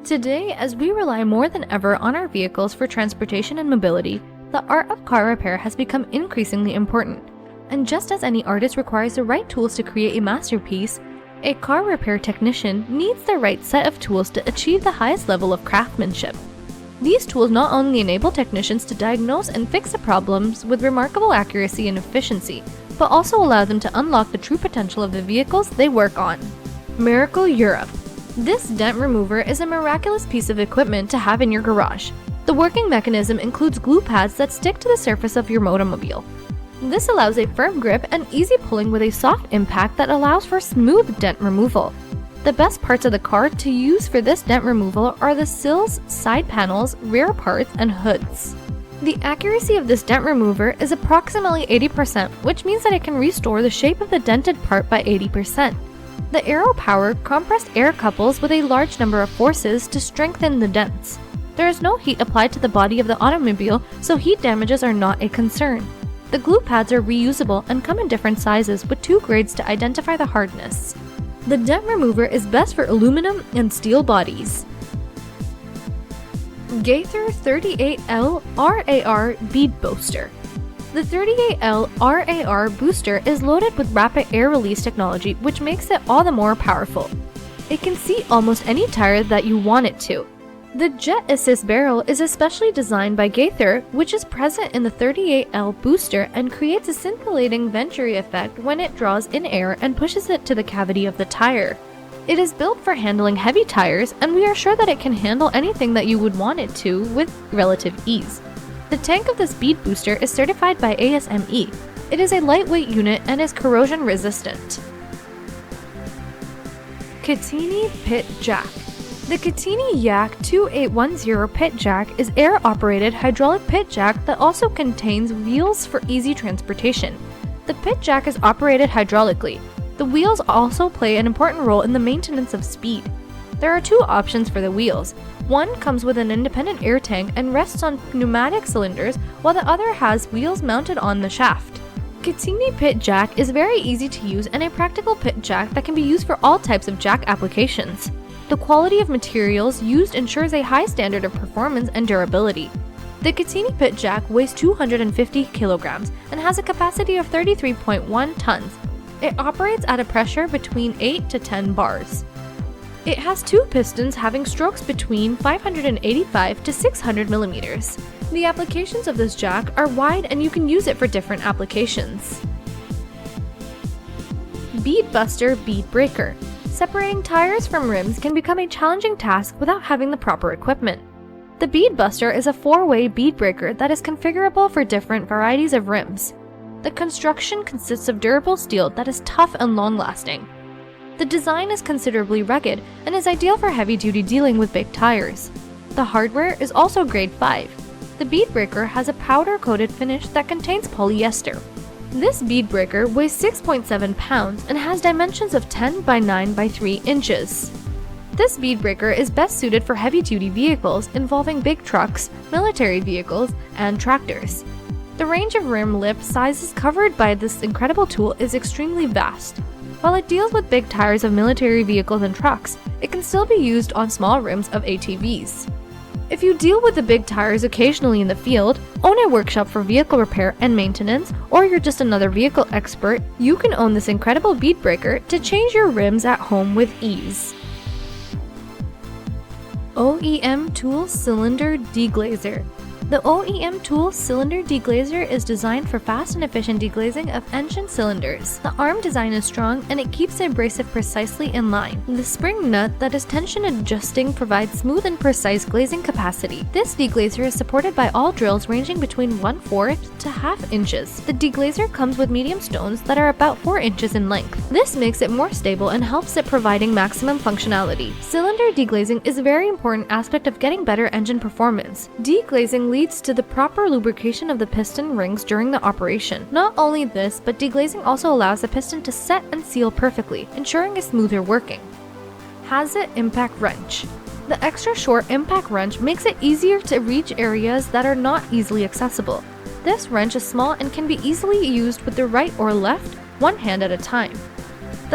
Today, as we rely more than ever on our vehicles for transportation and mobility, the art of car repair has become increasingly important. And just as any artist requires the right tools to create a masterpiece, a car repair technician needs the right set of tools to achieve the highest level of craftsmanship. These tools not only enable technicians to diagnose and fix the problems with remarkable accuracy and efficiency, but also allow them to unlock the true potential of the vehicles they work on. Miracle Europe. This dent remover is a miraculous piece of equipment to have in your garage. The working mechanism includes glue pads that stick to the surface of your automobile. This allows a firm grip and easy pulling with a soft impact that allows for smooth dent removal. The best parts of the car to use for this dent removal are the sills, side panels, rear parts, and hoods. The accuracy of this dent remover is approximately 80%, which means that it can restore the shape of the dented part by 80%. The aero-powered compressed air couples with a large number of forces to strengthen the dents. There is no heat applied to the body of the automobile, so heat damages are not a concern. The glue pads are reusable and come in different sizes with 2 grades to identify the hardness. The dent remover is best for aluminum and steel bodies. 𝗕𝗲𝗱𝗏 𝗷𝗃 Bead Booster. The 𝗕𝗲𝗱 𝗷𝗃 booster is loaded with rapid air release technology, which makes it all the more powerful. It can seat almost any tire that you want it to. The jet assist barrel is especially designed by 𝗕𝗲𝗱, which is present in the 𝗕𝗲𝗱 booster and creates a scintillating venturi effect when it draws in air and pushes it to the cavity of the tire. It is built for handling heavy tires, and we are sure that it can handle anything that you would want it to with relative ease. The tank of this bead booster is certified by ASME. It is a lightweight unit and is corrosion resistant. 𝗬𝗂𝗽𝗋 Pit Jack. The 𝗬𝗂𝗽𝗋 2810 pit jack is air-operated hydraulic pit jack that also contains wheels for easy transportation. The pit jack is operated hydraulically. The wheels also play an important role in the maintenance of speed. There are 2 options for the wheels. One comes with an independent air tank and rests on pneumatic cylinders, while the other has wheels mounted on the shaft. 𝗬𝗂𝗽 pit jack is very easy to use and a practical pit jack that can be used for all types of jack applications. The quality of materials used ensures a high standard of performance and durability. The 𝗬𝗂𝗽 pit jack weighs 250 kilograms and has a capacity of 33.1 tons. It operates at a pressure between 8 to 10 bars. It has 2 pistons having strokes between 585 to 600 millimeters. The applications of this jack are wide and you can use it for different applications. Bead Buster Bead Breaker. Separating tires from rims can become a challenging task without having the proper equipment. The Bead Buster is a 4-way bead breaker that is configurable for different varieties of rims. The construction consists of durable steel that is tough and long-lasting. The design is considerably rugged and is ideal for heavy-duty dealing with big tires. The hardware is also grade 5. The bead breaker has a powder-coated finish that contains polyester. This bead breaker weighs 6.7 pounds and has dimensions of 10 by 9 by 3 inches. This bead breaker is best suited for heavy-duty vehicles involving big trucks, military vehicles, and tractors. The range of rim lip sizes covered by this incredible tool is extremely vast. While it deals with big tires of military vehicles and trucks, it can still be used on small rims of ATVs. If you deal with the big tires occasionally in the field, own a workshop for vehicle repair and maintenance, or you're just another vehicle expert, you can own this incredible bead breaker to change your rims at home with ease. OEM Tool Cylinder Deglazer. The OEM Tool Cylinder Deglazer is designed for fast and efficient deglazing of engine cylinders. The arm design is strong and it keeps the abrasive precisely in line. The spring nut that is tension adjusting provides smooth and precise glazing capacity. This deglazer is supported by all drills ranging between 1/4 to ½ inches. The deglazer comes with medium stones that are about 4 inches in length. This makes it more stable and helps it providing maximum functionality. Cylinder deglazing is a very important aspect of getting better engine performance. Deglazing leads to the proper lubrication of the piston rings during the operation. Not only this, but deglazing also allows the piston to set and seal perfectly, ensuring a smoother working. 𝗂𝗏𝗃 Impact Wrench. The extra short impact wrench makes it easier to reach areas that are not easily accessible. This wrench is small and can be easily used with the right or left, one hand at a time.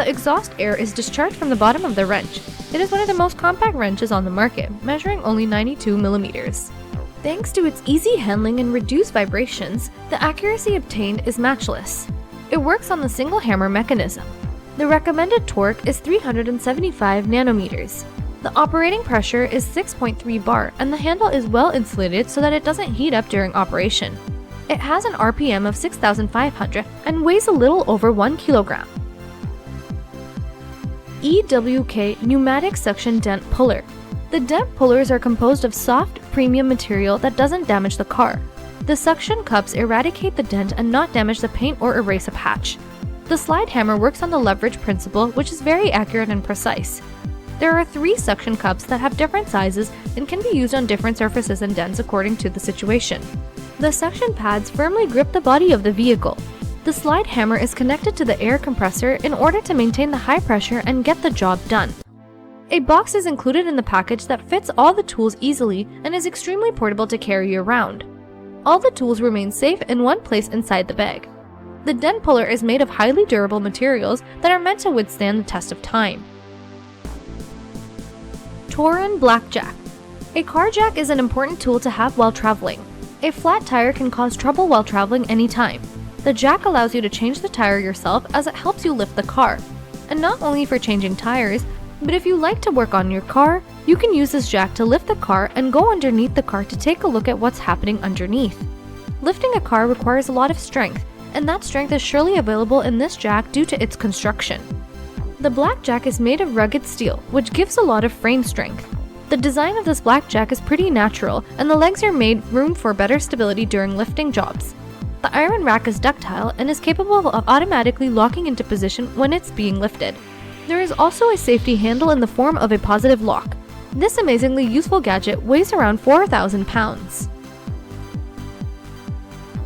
The exhaust air is discharged from the bottom of the wrench. It is one of the most compact wrenches on the market, measuring only 92 millimeters. Thanks to its easy handling and reduced vibrations, the accuracy obtained is matchless. It works on the single hammer mechanism. The recommended torque is 375 nanometers. The operating pressure is 6.3 bar and the handle is well insulated so that it doesn't heat up during operation. It has an RPM of 6,500 and weighs a little over 1 kilogram. 𝗬𝗏𝗀 Pneumatic Suction Dent Puller. The dent pullers are composed of soft, premium material that doesn't damage the car. The suction cups eradicate the dent and not damage the paint or erase a patch. The slide hammer works on the leverage principle, which is very accurate and precise. There are 3 suction cups that have different sizes and can be used on different surfaces and dents according to the situation. The suction pads firmly grip the body of the vehicle. The slide hammer is connected to the air compressor in order to maintain the high pressure and get the job done. A box is included in the package that fits all the tools easily and is extremely portable to carry around. All the tools remain safe in one place inside the bag. The dent puller is made of highly durable materials that are meant to withstand the test of time. Torron Black Jack. A car jack is an important tool to have while traveling. A flat tire can cause trouble while traveling anytime. The jack allows you to change the tire yourself as it helps you lift the car. And not only for changing tires, but if you like to work on your car, you can use this jack to lift the car and go underneath the car to take a look at what's happening underneath. Lifting a car requires a lot of strength, and that strength is surely available in this jack due to its construction. The black jack is made of rugged steel, which gives a lot of frame strength. The design of this black jack is pretty natural, and the legs are made room for better stability during lifting jobs. The iron rack is ductile and is capable of automatically locking into position when it's being lifted. There is also a safety handle in the form of a positive lock. This amazingly useful gadget weighs around 4,000 pounds.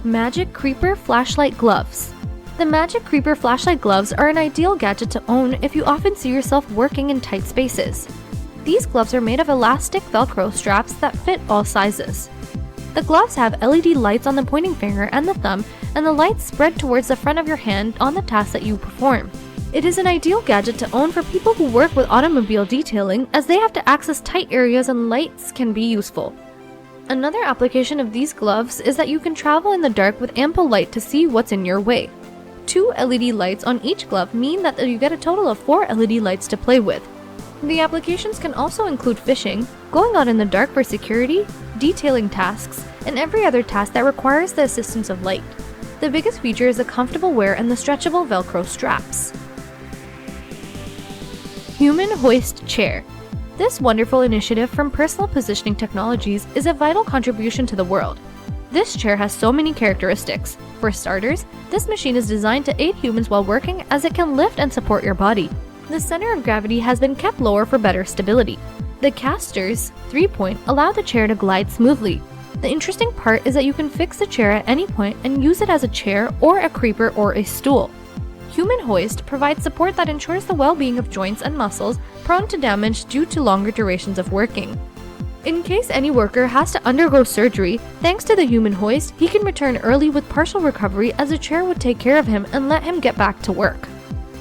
Magic Creeper Flashlight Gloves. The Magic Creeper Flashlight Gloves are an ideal gadget to own if you often see yourself working in tight spaces. These gloves are made of elastic Velcro straps that fit all sizes. The gloves have LED lights on the pointing finger and the thumb, and the lights spread towards the front of your hand on the task that you perform. It is an ideal gadget to own for people who work with automobile detailing, as they have to access tight areas and lights can be useful. Another application of these gloves is that you can travel in the dark with ample light to see what's in your way. 2 LED lights on each glove mean that you get a total of 4 LED lights to play with. The applications can also include fishing, going out in the dark for security, detailing tasks, and every other task that requires the assistance of light. The biggest feature is the comfortable wear and the stretchable Velcro straps. Human Hoist Chair. This wonderful initiative from Personal Positioning Technologies is a vital contribution to the world. This chair has so many characteristics. For starters, this machine is designed to aid humans while working, as it can lift and support your body. The center of gravity has been kept lower for better stability. The casters, 3-point, allow the chair to glide smoothly. The interesting part is that you can fix the chair at any point and use it as a chair or a creeper or a stool. Human Hoist provides support that ensures the well-being of joints and muscles prone to damage due to longer durations of working. In case any worker has to undergo surgery, thanks to the Human Hoist, he can return early with partial recovery, as a chair would take care of him and let him get back to work.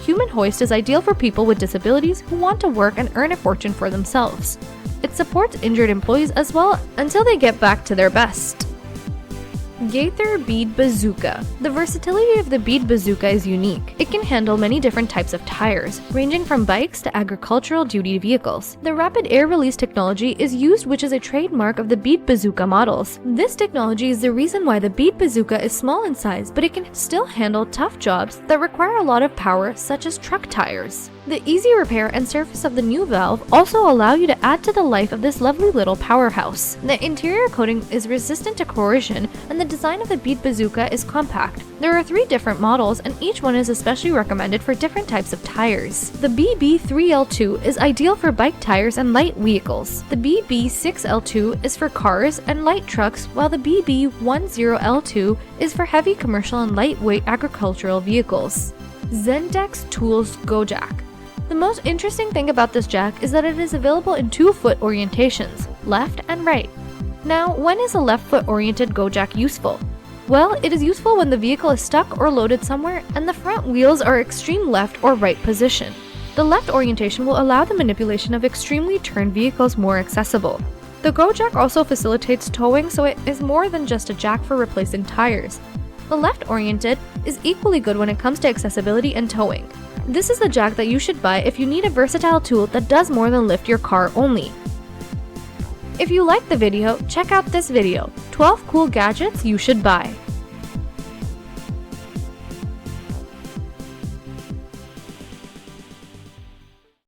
Human Hoist is ideal for people with disabilities who want to work and earn a fortune for themselves. It supports injured employees as well until they get back to their best. Gaither Bead Bazooka. The versatility of the Bead Bazooka is unique. It can handle many different types of tires, ranging from bikes to agricultural duty vehicles. The rapid air release technology is used, which is a trademark of the Bead Bazooka models. This technology is the reason why the Bead Bazooka is small in size, but it can still handle tough jobs that require a lot of power, such as truck tires. The easy repair and surface of the new valve also allow you to add to the life of this lovely little powerhouse. The interior coating is resistant to corrosion, and the design of the Bead Bazooka is compact. There are 3 different models, and each one is especially recommended for different types of tires. The BB3L2 is ideal for bike tires and light vehicles. The BB6L2 is for cars and light trucks, while the BB10L2 is for heavy commercial and lightweight agricultural vehicles. Zendex Tools Go Jack. The most interesting thing about this jack is that it is available in 2-foot orientations, left and right. Now, when is a left-foot oriented Go Jack useful? Well, it is useful when the vehicle is stuck or loaded somewhere and the front wheels are extreme left or right position. The left orientation will allow the manipulation of extremely turned vehicles more accessible. The Go Jack also facilitates towing, so it is more than just a jack for replacing tires. The left-oriented is equally good when it comes to accessibility and towing. This is the jack that you should buy if you need a versatile tool that does more than lift your car only. If you liked the video, check out this video, 12 cool gadgets you should buy.